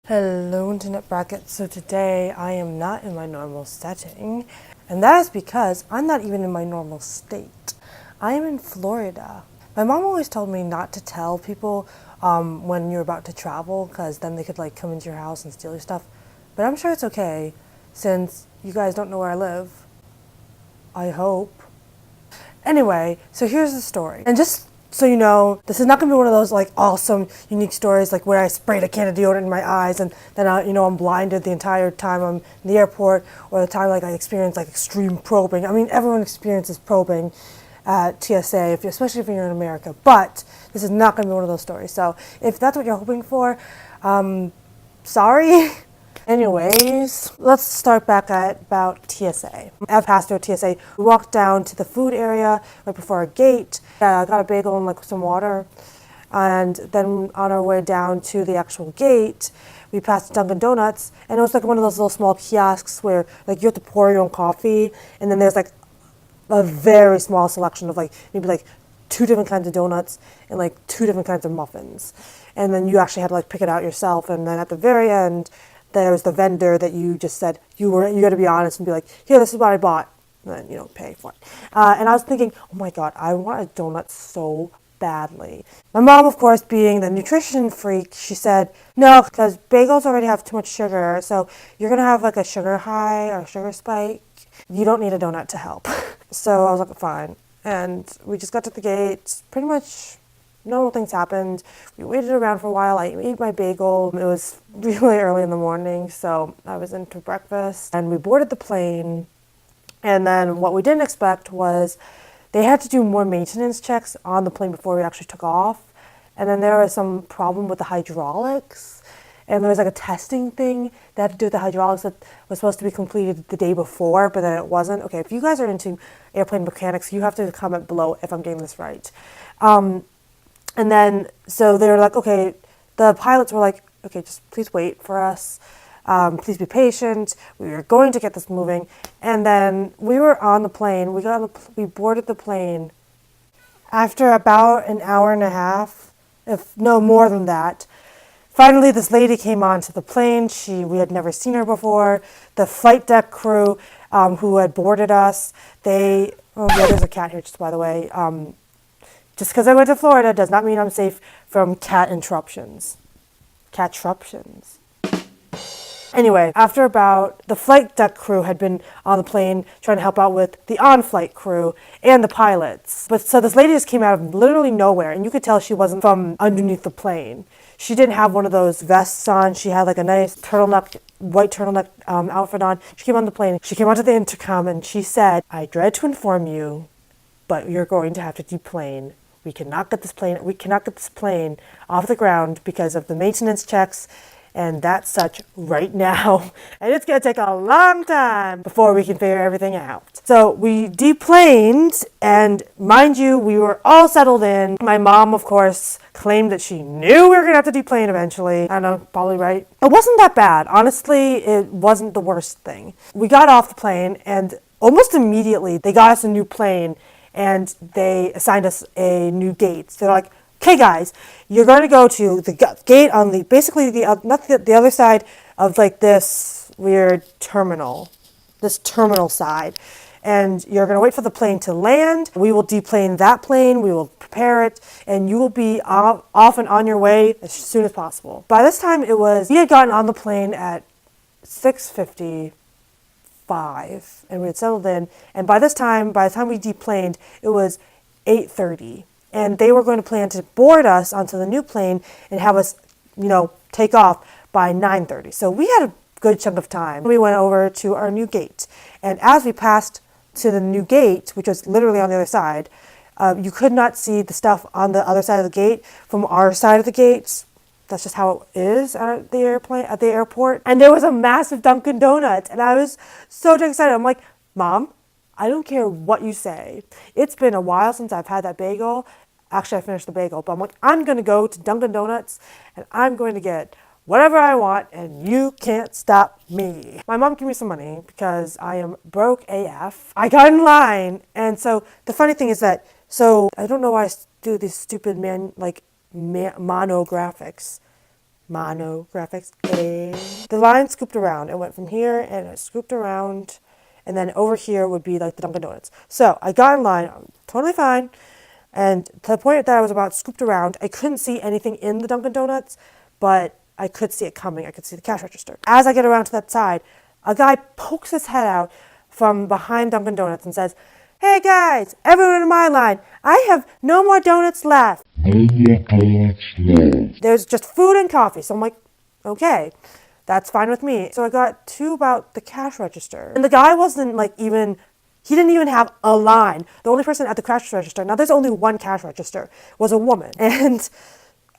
Hello internet bracket. So today I am not in my normal setting, and that is because I'm not even in my normal state. I am in Florida. My mom always told me not to tell people when you're about to travel, because then they could like come into your house and steal your stuff. But I'm sure it's okay since you guys don't know where I live. I hope. Anyway, so here's the story. And just so you know, this is not going to be one of those like awesome, unique stories like where I sprayed a can of deodorant in my eyes and then I'm blinded the entire time I'm in the airport, or the time like I experience like extreme probing. I mean, everyone experiences probing at TSA, especially if you're in America. But this is not going to be one of those stories. So if that's what you're hoping for, sorry. Anyways, let's start back at about TSA. I've passed through TSA. We walked down to the food area right before our gate. I got a bagel and like some water. And then on our way down to the actual gate, we passed Dunkin Donuts, and it was like one of those little small kiosks where like you have to pour your own coffee, and then there's like a very small selection of like maybe like 2 different kinds of donuts and like 2 different kinds of muffins. And then you actually had to like pick it out yourself, and then at the very end, there was the vendor that you just said you got to be honest and be like, here, this is what I bought, and then pay for it. And I was thinking, oh my god, I want a donut so badly. My mom, of course, being the nutrition freak, she said no, because bagels already have too much sugar, so you're gonna have like a sugar high or a sugar spike. You don't need a donut to help. So I was like, fine. And we just got to the gate. Pretty much normal things happened. We waited around for a while. I ate my bagel. It was really early in the morning, so I was into breakfast. And we boarded the plane. And then what we didn't expect was they had to do more maintenance checks on the plane before we actually took off. And then there was some problem with the hydraulics. And there was like a testing thing that had to do with the hydraulics that was supposed to be completed the day before, but then it wasn't. Okay, if you guys are into airplane mechanics, you have to comment below if I'm getting this right. And then, so they were like, okay, the pilots were like, okay, just please wait for us. Please be patient. We are going to get this moving. And then we were on the plane. We boarded the plane after about an hour and a half, if no more than that. Finally, this lady came onto the plane. We had never seen her before. The flight deck crew who had boarded us, there's a cat here, just by the way. Just because I went to Florida does not mean I'm safe from cat interruptions. Cat-truptions. Anyway, after about, the flight deck crew had been on the plane trying to help out with the on-flight crew and the pilots. But so this lady just came out of literally nowhere, and you could tell she wasn't from underneath the plane. She didn't have one of those vests on. She had like a nice white turtleneck outfit on. She came on the plane. She came onto the intercom and she said, I dread to inform you, but you're going to have to deplane. We cannot get this plane off the ground because of the maintenance checks and that's such right now. And it's going to take a long time before we can figure everything out. So we deplaned, and mind you, we were all settled in. My mom, of course, claimed that she knew we were going to have to deplane eventually. I don't know, probably right. It wasn't that bad. Honestly, it wasn't the worst thing. We got off the plane, and almost immediately they got us a new plane, and they assigned us a new gate. So they're like, okay guys, you're going to go to the gate on the other side of like this weird terminal, this terminal side. And you're going to wait for the plane to land. We will deplane that plane, we will prepare it, and you will be off and on your way as soon as possible. By this time we had gotten on the plane at 6:55, and we had settled in. And by the time we deplaned, it was 8:30. And they were going to plan to board us onto the new plane and have us, take off by 9:30. So we had a good chunk of time. We went over to our new gate. And as we passed to the new gate, which was literally on the other side, you could not see the stuff on the other side of the gate from our side of the gates. That's just how it is at the airport. And there was a massive Dunkin Donuts. And I was so excited. I'm like, Mom, I don't care what you say. It's been a while since I've had that bagel. Actually, I finished the bagel, but I'm like, I'm going to go to Dunkin Donuts and I'm going to get whatever I want and you can't stop me. My mom gave me some money because I am broke AF. I got in line, and so the funny thing is that, I don't know why I do these stupid monographics. Monographics. The line scooped around. It went from here and it scooped around, and then over here would be like the Dunkin' Donuts. So I got in line, totally fine, and to the point that I was about scooped around, I couldn't see anything in the Dunkin' Donuts, but I could see it coming. I could see the cash register. As I get around to that side, a guy pokes his head out from behind Dunkin' Donuts and says, "Hey guys, everyone in my line, I have no more donuts left. There's just food and coffee." So I'm like, okay, that's fine with me. So I got to about the cash register. And the guy wasn't like even, he didn't even have a line. The only person at the cash register, now there's only one cash register, was a woman. And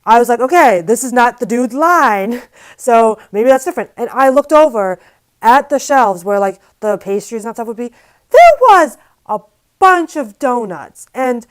I was like, okay, this is not the dude's line. So maybe that's different. And I looked over at the shelves where like the pastries and stuff would be. There was a bunch of donuts. And,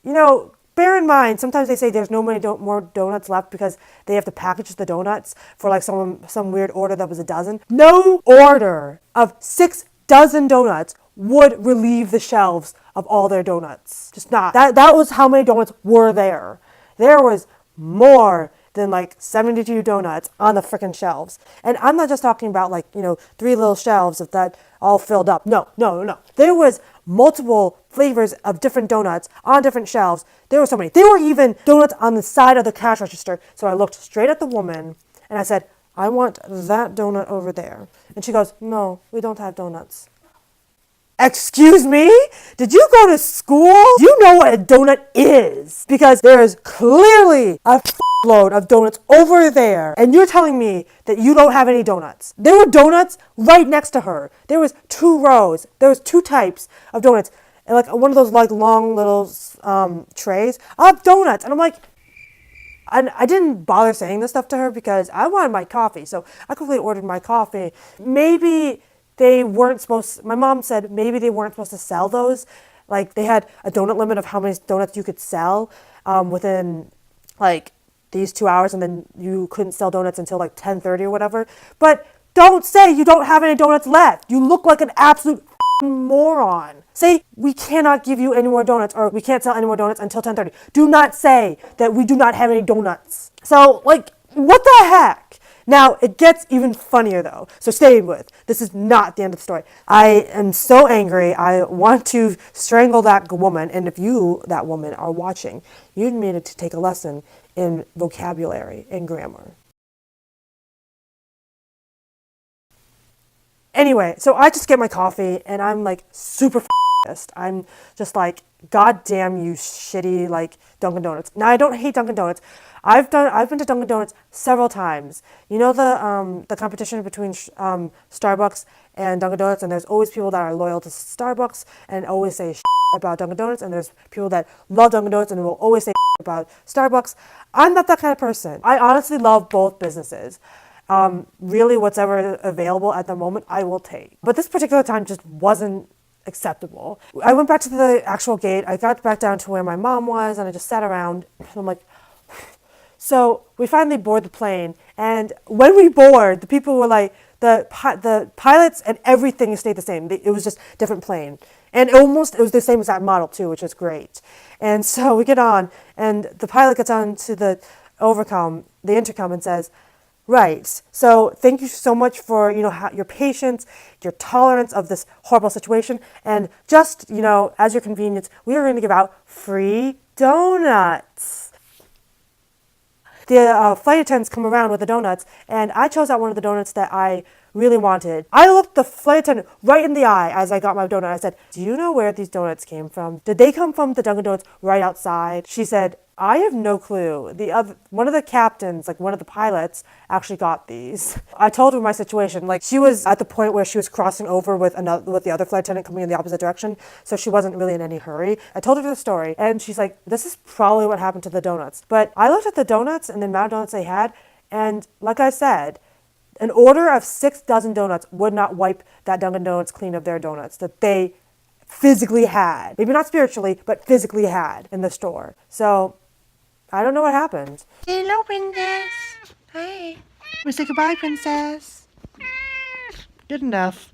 you know, bear in mind, sometimes they say there's no more donuts left because they have to package the donuts for like some weird order that was a dozen. No order of 6 dozen donuts would relieve the shelves of all their donuts. Just not. That was how many donuts were there. There was more than like 72 donuts on the frickin' shelves. And I'm not just talking about like, 3 little shelves of that all filled up. No. There was multiple flavors of different donuts on different shelves. There were so many. There were even donuts on the side of the cash register. So I looked straight at the woman and I said, "I want that donut over there." And she goes, "No, we don't have donuts." Excuse me? Did you go to school? Do you know what a donut is? Because there is clearly a load of donuts over there, and you're telling me that you don't have any donuts. There were donuts right next to her. There was 2 rows. There was 2 types of donuts, and like one of those like long little trays of donuts. And I'm like, I didn't bother saying this stuff to her because I wanted my coffee, so I quickly ordered my coffee. Maybe they weren't supposed, my mom said maybe they weren't supposed to sell those. Like they had a donut limit of how many donuts you could sell within like these 2 hours, and then you couldn't sell donuts until like 10:30 or whatever. But don't say you don't have any donuts left. You look like an absolute moron. Say we cannot give you any more donuts, or we can't sell any more donuts until 10:30. Do not say that we do not have any donuts. So like, what the heck? Now, it gets even funnier though, so stay with. This is not the end of the story. I am so angry. I want to strangle that woman, and if you, that woman, are watching, you needed to take a lesson in vocabulary and grammar. Anyway, so I just get my coffee, and I'm like super pissed. I'm just like, God damn you shitty like Dunkin' Donuts. Now, I don't hate Dunkin' Donuts. I've been to Dunkin' Donuts several times. You know the competition between Starbucks and Dunkin' Donuts, and there's always people that are loyal to Starbucks and always say about Dunkin' Donuts, and there's people that love Dunkin' Donuts and will always say about Starbucks. I'm not that kind of person. I honestly love both businesses. Really, what's ever available at the moment, I will take. But this particular time just wasn't acceptable. I went back to the actual gate. I got back down to where my mom was, and I just sat around, and I'm like, so we finally board the plane, and when we board, the people were like, the pilots and everything stayed the same. It was just different plane. And it was the same exact model too, which was great. And so we get on, and the pilot gets on to the intercom and says, "Right, so thank you so much for, your patience, your tolerance of this horrible situation, and just, as your convenience, we are going to give out free donuts." The flight attendants come around with the donuts, and I chose out one of the donuts that I really wanted. I looked the flight attendant right in the eye as I got my donut. I said, "Do you know where these donuts came from? Did they come from the Dunkin' Donuts right outside?" She said, "I have no clue. One of the captains, like one of the pilots, actually got these." I told her my situation. Like she was at the point where she was crossing over with the other flight attendant coming in the opposite direction, so she wasn't really in any hurry. I told her the story, and she's like, "This is probably what happened to the donuts." But I looked at the donuts and the amount of donuts they had, and like I said, an order of 6 dozen donuts would not wipe that Dunkin' Donuts clean of their donuts that they physically had. Maybe not spiritually, but physically had in the store. So I don't know what happened. Hello, princess. Hi. We say goodbye, princess. Good enough.